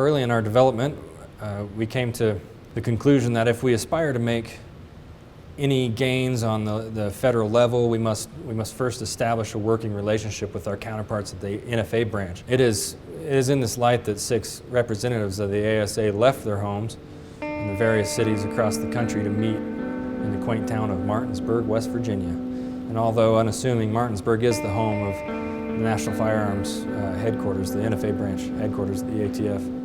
Early in our development, we came to the conclusion that if we aspire to make any gains on the federal level, we must first establish a working relationship with our counterparts at the NFA branch. It is in this light that 6 representatives of the ASA left their homes in the various cities across the country to meet in the quaint town of Martinsburg, West Virginia. And although unassuming, Martinsburg is the home of the National Firearms headquarters, the NFA branch headquarters of the ATF.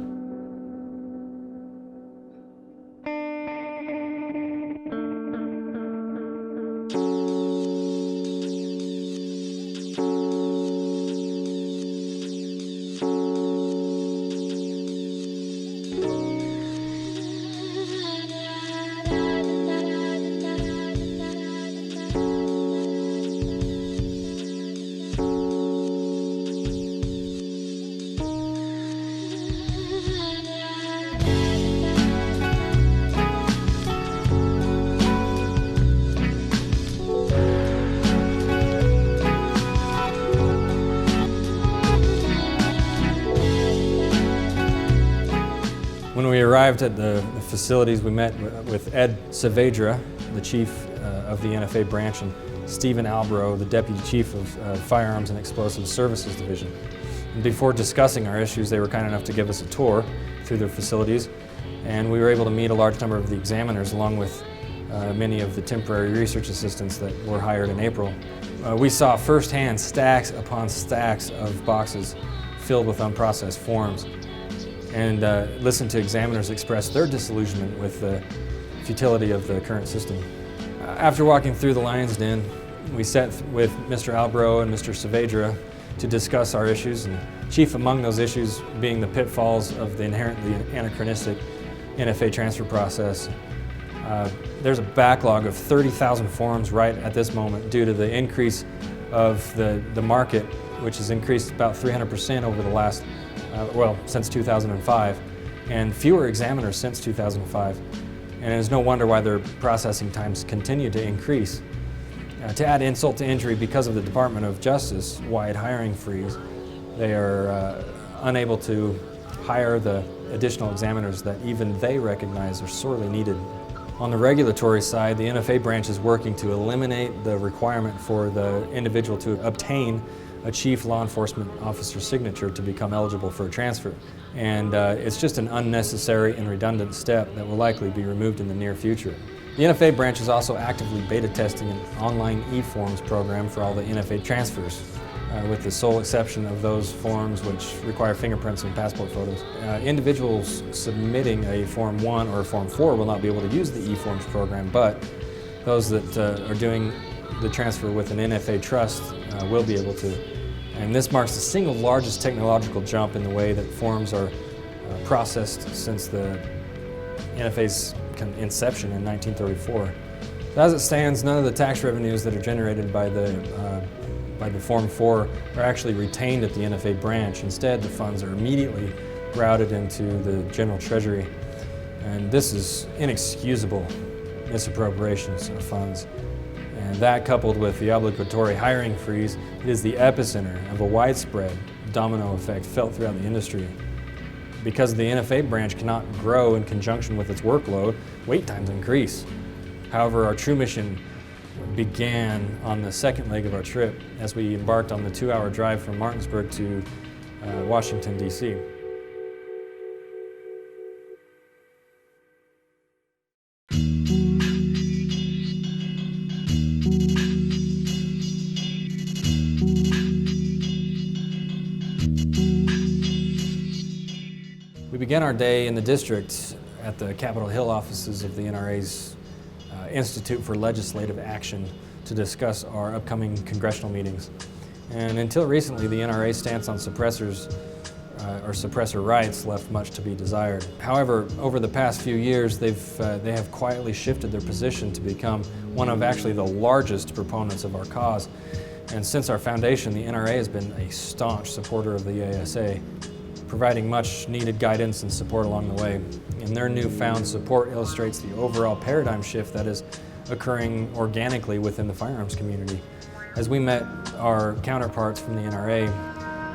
When we arrived at the facilities, we met with Ed Saavedra, the chief of the NFA branch, and Stephen Albro, the deputy chief of Firearms and Explosive Services Division. And before discussing our issues, they were kind enough to give us a tour through their facilities, and we were able to meet a large number of the examiners along with many of the temporary research assistants that were hired in April. We saw firsthand stacks upon stacks of boxes filled with unprocessed forms, and listened to examiners express their disillusionment with the futility of the current system. After walking through the lion's den, we sat with Mr. Albro and Mr. Saavedra to discuss our issues, and chief among those issues being the pitfalls of the inherently anachronistic NFA transfer process. There's a backlog of 30,000 forms right at this moment due to the increase of the market, which has increased about 300% over the last since 2005, and fewer examiners since 2005. And it's no wonder why their processing times continue to increase. To add insult to injury, because of the Department of Justice-wide hiring freeze, they are unable to hire the additional examiners that even they recognize are sorely needed. On the regulatory side, the NFA branch is working to eliminate the requirement for the individual to obtain a chief law enforcement officer's signature to become eligible for a transfer. And it's just an unnecessary and redundant step that will likely be removed in the near future. The NFA branch is also actively beta testing an online e-forms program for all the NFA transfers, with the sole exception of those forms which require fingerprints and passport photos. Individuals submitting a Form 1 or Form 4 will not be able to use the e-forms program, but those that are doing the transfer with an NFA trust will be able to. And this marks the single largest technological jump in the way that forms are processed since the NFA's inception in 1934. As it stands, none of the tax revenues that are generated by the Form 4 are actually retained at the NFA branch. Instead, the funds are immediately routed into the General Treasury. And this is inexcusable misappropriations of funds. And that, coupled with the obligatory hiring freeze, it is the epicenter of a widespread domino effect felt throughout the industry. Because the NFA branch cannot grow in conjunction with its workload, wait times increase. However, our true mission began on the second leg of our trip as we embarked on the 2-hour drive from Martinsburg to Washington, D.C. We began our day in the district at the Capitol Hill offices of the NRA's Institute for Legislative Action to discuss our upcoming congressional meetings. And until recently, the NRA's stance on suppressors or suppressor rights left much to be desired. However, over the past few years, they have quietly shifted their position to become one of actually the largest proponents of our cause. And since our foundation, the NRA has been a staunch supporter of the ASA, providing much needed guidance and support along the way. And their newfound support illustrates the overall paradigm shift that is occurring organically within the firearms community. As we met our counterparts from the NRA,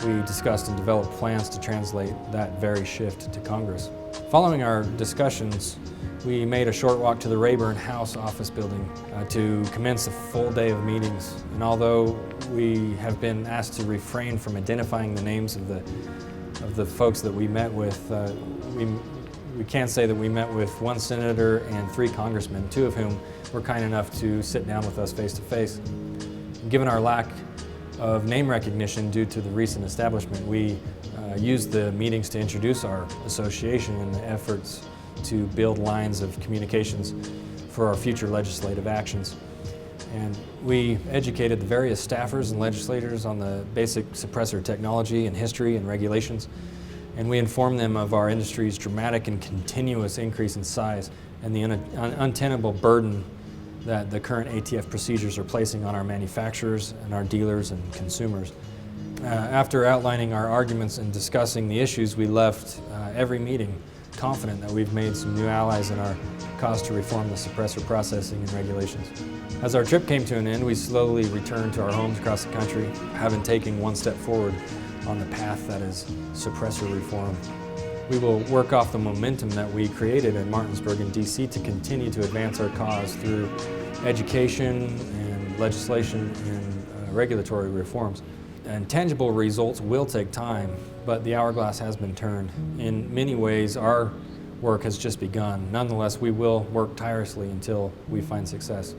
we discussed and developed plans to translate that very shift to Congress. Following our discussions, we made a short walk to the Rayburn House office building to commence a full day of meetings. And although we have been asked to refrain from identifying the names of the folks that we met with, we can say that we met with one senator and 3 congressmen, 2 of whom were kind enough to sit down with us face to face. Given our lack of name recognition due to the recent establishment, we used the meetings to introduce our association and the efforts to build lines of communications for our future legislative actions. And we educated the various staffers and legislators on the basic suppressor technology and history and regulations. And we informed them of our industry's dramatic and continuous increase in size and the untenable burden that the current ATF procedures are placing on our manufacturers and our dealers and consumers. After outlining our arguments and discussing the issues, we left every meeting confident that we've made some new allies in our cause to reform the suppressor processing and regulations. As our trip came to an end, we slowly returned to our homes across the country, having taken one step forward on the path that is suppressor reform. We will work off the momentum that we created in Martinsburg and DC to continue to advance our cause through education and legislation and regulatory reforms. And tangible results will take time, but the hourglass has been turned. In many ways, our work has just begun. Nonetheless, we will work tirelessly until we find success.